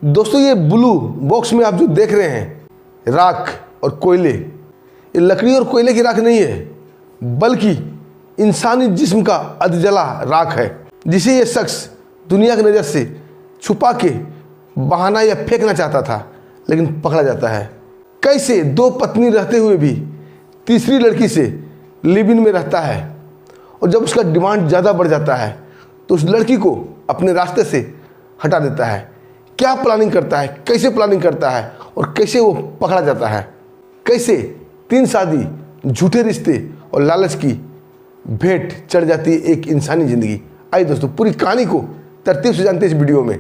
दोस्तों ये blue box में आप जो देख रहे हैं राख और कोयले, ये लकड़ी और कोयले की राख नहीं है, बल्कि इंसानी जिस्म का अधजला राख है, जिसे ये शख्स दुनिया की नज़र से छुपा के बहाना या फेंकना चाहता था, लेकिन पकड़ा जाता है। कैसे दो पत्नी रहते हुए भी तीसरी लड़की से लिव इन में रहता है, और जब उसका डिमांड ज़्यादा बढ़ जाता है तो उस लड़की को अपने रास्ते से हटा देता है। क्या प्लानिंग करता है, कैसे प्लानिंग करता है और कैसे वो पकड़ा जाता है, कैसे 3 शादी, झूठे रिश्ते और लालच की भेंट चढ़ जाती है एक इंसानी ज़िंदगी। आइए दोस्तों पूरी कहानी को तरतीब से जानते हैं इस वीडियो में।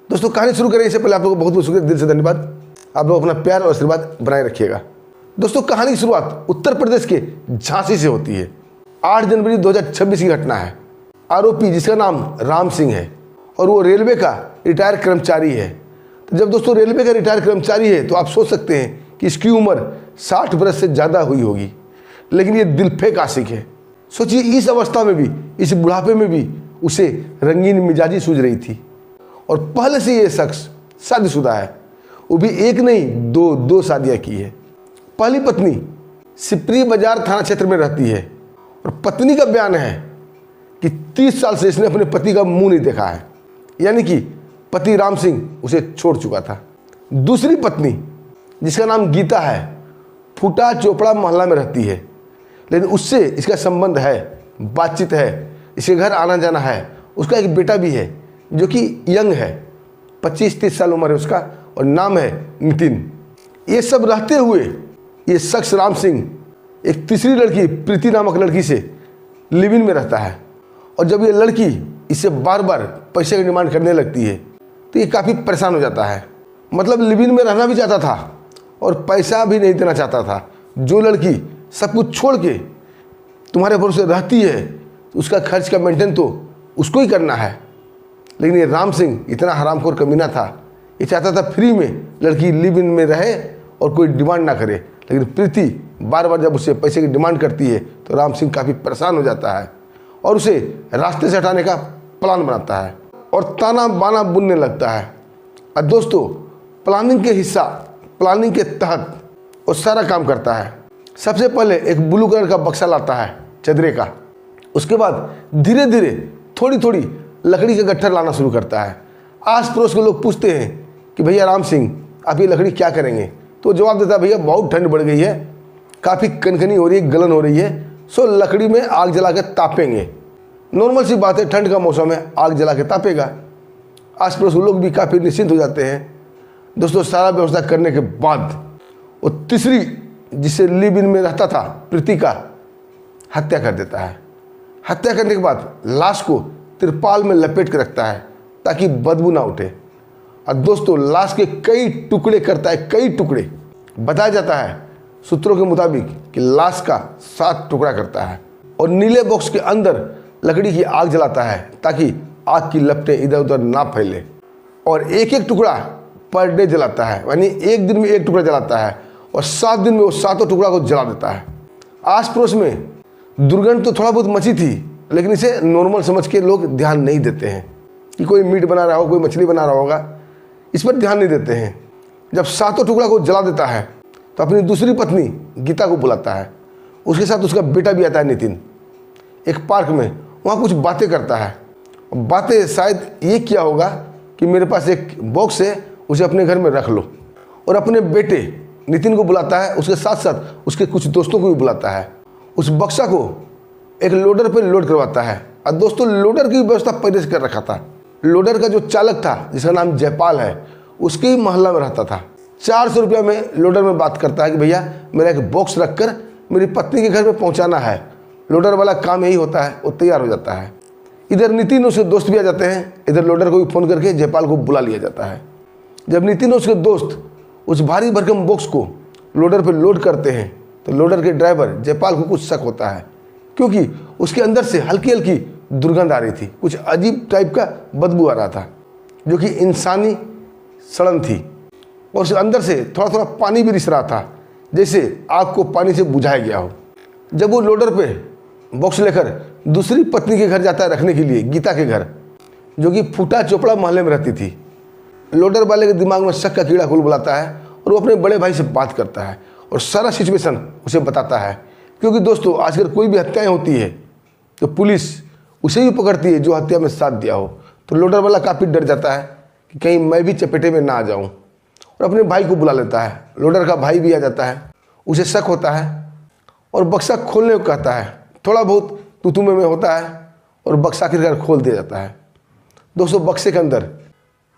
दोस्तों कहानी शुरू करें इससे पहले आप लोगों को बहुत बहुत शुक्रिया, दिल से धन्यवाद। आप लोग अपना प्यार और आशीर्वाद बनाए रखिएगा। दोस्तों कहानी की शुरुआत उत्तर प्रदेश के झांसी से होती है। 8 जनवरी 2026 की घटना है। आरोपी जिसका नाम राम सिंह है और वो रेलवे का रिटायर कर्मचारी है। तो जब दोस्तों रेलवे का रिटायर कर्मचारी है तो आप सोच सकते हैं कि इसकी उम्र 60 वर्ष से ज़्यादा हुई होगी, लेकिन ये दिलफेक आशिक है। सोचिए इस अवस्था में भी, इस बुढ़ापे में भी उसे रंगीन मिजाजी सूझ रही थी, और पहले से ये शख्स शादीशुदा है, वो भी एक नहीं दो शादियाँ की है। पहली पत्नी सिपरी बाजार थाना क्षेत्र में रहती है और पत्नी का बयान है कि 30 साल से इसने अपने पति का मुंह नहीं देखा है, यानी कि पति राम सिंह उसे छोड़ चुका था। दूसरी पत्नी जिसका नाम गीता है, फूटा चोपड़ा मोहल्ला में रहती है, लेकिन उससे इसका संबंध है, बातचीत है, इसके घर आना जाना है। उसका एक बेटा भी है जो कि यंग है, 25-30 साल उम्र है उसका, और नाम है नितिन। ये सब रहते हुए ये शख्स राम सिंह एक तीसरी लड़की प्रीति नामक लड़की से लिव इन में रहता है, और जब ये लड़की इससे बार बार पैसे की डिमांड करने लगती है तो ये काफ़ी परेशान हो जाता है। मतलब लिव इन में रहना भी चाहता था और पैसा भी नहीं देना चाहता था। जो लड़की सब कुछ छोड़ के तुम्हारे भरोसे रहती है तो उसका खर्च का मेंटेन तो उसको ही करना है, लेकिन ये राम सिंह इतना हरामखोर कमीना था, ये चाहता था फ्री में लड़की लिव इन में रहे और कोई डिमांड ना करे। लेकिन प्रीति बार बार जब उससे पैसे की डिमांड करती है तो राम सिंह काफ़ी परेशान हो जाता है और उसे रास्ते से हटाने का प्लान बनाता है और ताना बाना बुनने लगता है। और दोस्तों प्लानिंग के हिस्सा, प्लानिंग के तहत वो सारा काम करता है। सबसे पहले एक ब्लू कलर का बक्सा लाता है चदरे का, उसके बाद धीरे धीरे थोड़ी थोड़ी लकड़ी के गट्ठर लाना शुरू करता है। आस पड़ोस के लोग पूछते हैं कि भैया राम सिंह आप ये लकड़ी क्या करेंगे, तो जवाब देता है भैया बहुत ठंड बढ़ गई है, काफ़ी कनकनी हो रही है, गलन हो रही है, सो लकड़ी में आग जला के तापेंगे। नॉर्मल सी बात है, ठंड का मौसम है, आग जला के तापेगा। आस पड़ोस के लोग भी काफ़ी निश्चिंत हो जाते हैं। दोस्तों सारा व्यवस्था करने के बाद वो तीसरी जिससे लिव इन में रहता था प्रीति का हत्या कर देता है। हत्या करने के बाद लाश को तिरपाल में लपेट के रखता है ताकि बदबू ना उठे। और दोस्तों लाश के कई टुकड़े करता है, कई टुकड़े। बताया जाता है सूत्रों के मुताबिक कि लाश का 7 टुकड़ा करता है और नीले बॉक्स के अंदर लकड़ी की आग जलाता है ताकि आग की लपटें इधर उधर ना फैले, और एक एक टुकड़ा पर डे जलाता है, यानी एक दिन में एक टुकड़ा जलाता है और 7 दिन में वो 7 टुकड़ा को जला देता है। आस पड़ोस में दुर्गंध तो थोड़ा बहुत मची थी, लेकिन इसे नॉर्मल समझ के लोग ध्यान नहीं देते हैं कि कोई मीट बना रहा हो, कोई मछली बना रहा होगा, इस पर ध्यान नहीं देते हैं। जब 7 टुकड़ा को जला देता है तो अपनी दूसरी पत्नी गीता को बुलाता है, उसके साथ उसका बेटा भी आता है नितिन। एक पार्क में वहाँ कुछ बातें करता है। बातें शायद ये किया होगा कि मेरे पास एक बॉक्स है, उसे अपने घर में रख लो, और अपने बेटे नितिन को बुलाता है, उसके साथ साथ उसके कुछ दोस्तों को भी बुलाता है। उस बक्सा को एक लोडर पर लोड करवाता है। और दोस्तों लोडर की व्यवस्था पहले से कर रखा था। लोडर का जो चालक था जिसका नाम जयपाल है, उसके ही मोहल्ला में रहता था। 400 रुपया में लोडर में बात करता है कि भैया मेरा एक बॉक्स रखकर मेरी पत्नी के घर में पहुंचाना है। लोडर वाला काम यही होता है, वो तैयार हो जाता है। इधर नितिन उसके दोस्त भी आ जाते हैं, इधर लोडर को भी फ़ोन करके जयपाल को बुला लिया जाता है। जब नितिन और उसके दोस्त उस भारी भरकम बॉक्स को लोडर पर लोड करते हैं तो लोडर के ड्राइवर जयपाल को कुछ शक होता है, क्योंकि उसके अंदर से हल्की हल्की दुर्गंध आ रही थी, कुछ अजीब टाइप का बदबू आ रहा था जो कि इंसानी सड़न थी, और उसके अंदर से थोड़ा थोड़ा पानी भी रिस रहा था, जैसे आग को पानी से बुझाया गया हो। जब वो लोडर पे बॉक्स लेकर दूसरी पत्नी के घर जाता है रखने के लिए, गीता के घर, जो कि फूटा चोपड़ा मोहल्ले में रहती थी, लोडर वाले के दिमाग में शक का कीड़ा बुलाता है और वो अपने बड़े भाई से बात करता है और सारा सिचुएशन उसे बताता है। क्योंकि दोस्तों आजकल कोई भी हत्याएं होती है तो पुलिस उसे भी पकड़ती है जो हत्या में साथ दिया हो। तो लोडर वाला काफ़ी डर जाता है कि कहीं मैं भी चपेटे में ना आ जाऊं और अपने भाई को बुला लेता है। लोडर का भाई भी आ जाता है, उसे शक होता है और बक्सा खोलने को कहता है। थोड़ा बहुत तू में होता है और बक्सा आखिरकार खोल दिया जाता है। दोस्तों बक्से के अंदर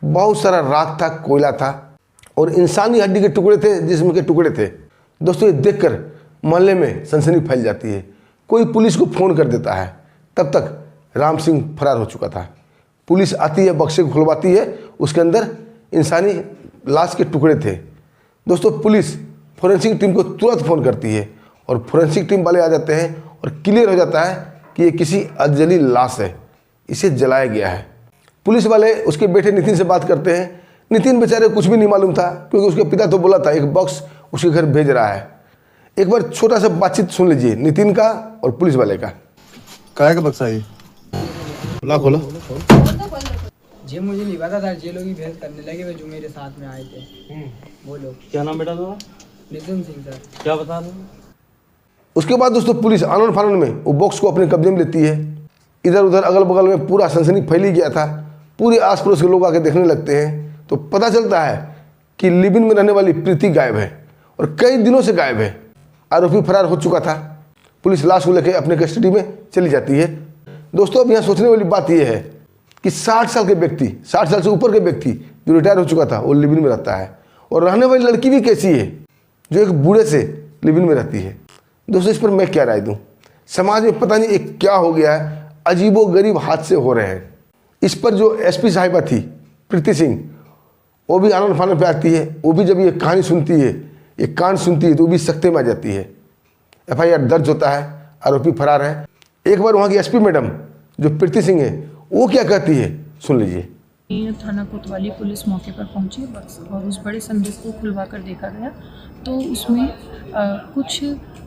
बहुत सारा राख था, कोयला था और इंसानी हड्डी के टुकड़े थे, जिस्म के टुकड़े थे। दोस्तों ये देखकर मोहल्ले में सनसनी फैल जाती है। कोई पुलिस को फ़ोन कर देता है। तब तक राम सिंह फरार हो चुका था। पुलिस आती है, बक्से को खुलवाती है, उसके अंदर इंसानी लाश के टुकड़े थे। दोस्तों पुलिस फोरेंसिक टीम को तुरंत फ़ोन करती है और फोरेंसिक टीम वाले आ जाते हैं और क्लियर हो जाता है कि ये किसी अधजली लाश है, इसे जलाया गया है। पुलिस वाले उसके बेटे नितिन से बात करते हैं। नितिन बेचारे कुछ भी नहीं मालूम था क्योंकि उसके पिता तो बोला था एक बॉक्स उसके घर भेज रहा है। एक बार छोटा सा बातचीत सुन लीजिए नितिन का और पुलिस वाले का। काय का बक्सा है? ला खोलो। जी मुझे नहीं पता था, ये लोग ही भेद करने लगे वे जो मेरे साथ में आए थे। वो लोग। क्या नाम बेटा तुम्हारा? नितिन सिंह सर। क्या बता रहे? उसके बाद दोस्तों पुलिस आनंद फानंद में वो बॉक्स को अपने कब्जे में लेती है। इधर उधर अगल बगल में पूरा सनसनी फैली गया था। पूरे आस पड़ोस के लोग आके देखने लगते हैं तो पता चलता है कि लिव इन में रहने वाली प्रीति गायब है और कई दिनों से गायब है। आरोपी फरार हो चुका था। पुलिस लाश को लेकर अपने कस्टडी में चली जाती है। दोस्तों अब यहाँ सोचने वाली बात यह है कि 60 साल के व्यक्ति, 60 साल से ऊपर के व्यक्ति जो रिटायर हो चुका था वो लिव इन में रहता है और रहने वाली लड़की भी कैसी है जो एक बूढ़े से लिव इन में रहती है। दोस्तों इस पर मैं क्या राय दूं? समाज में पता नहीं एक क्या हो गया है, अजीबो गरीब हादसे हो रहे हैं। इस पर जो एसपी साहिबा थी प्रीति सिंह, वो भी आनंद फानंद पे आती है। वो भी जब ये कहानी सुनती है, ये कांड सुनती है तो वो भी सख्ते में आ जाती है। FIR दर्ज होता है, आरोपी फरार है। एक बार वहाँ की एसपी मैडम जो प्रीति सिंह है वो क्या कहती है सुन लीजिए। थाना कोतवाली पुलिस मौके पर पहुंची और उस बड़े संदेश को खुलवा कर देखा गया तो उसमें कुछ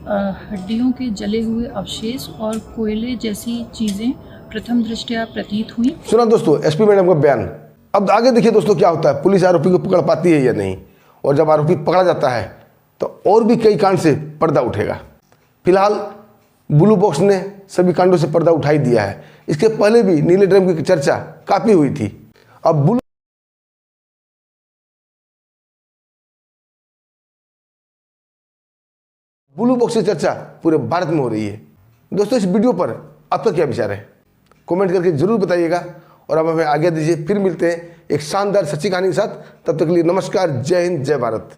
हड्डियों के जले हुए अवशेष और कोयले जैसी चीज़ें प्रथम दृष्टया प्रतीत हुई। सुना दोस्तों एसपी मैडम का बयान। अब आगे देखिए दोस्तों क्या होता है, पुलिस आरोपी को पकड़ पाती है या नहीं, और जब आरोपी पकड़ा जाता है तो और भी कई कांड से पर्दा उठेगा। फिलहाल ब्लू बॉक्स ने सभी कांडों से पर्दा उठाई दिया है। इसके पहले भी नीले ड्रम की चर्चा काफ़ी हुई थी। अब ब्लू बॉक्स की चर्चा पूरे भारत में हो रही है। दोस्तों इस वीडियो पर आपका क्या विचार है, कमेंट करके जरूर बताइएगा और अब हमें आगे दीजिए। फिर मिलते हैं एक शानदार सच्ची कहानी के साथ। तब तक के लिए नमस्कार, जय हिंद, जय भारत।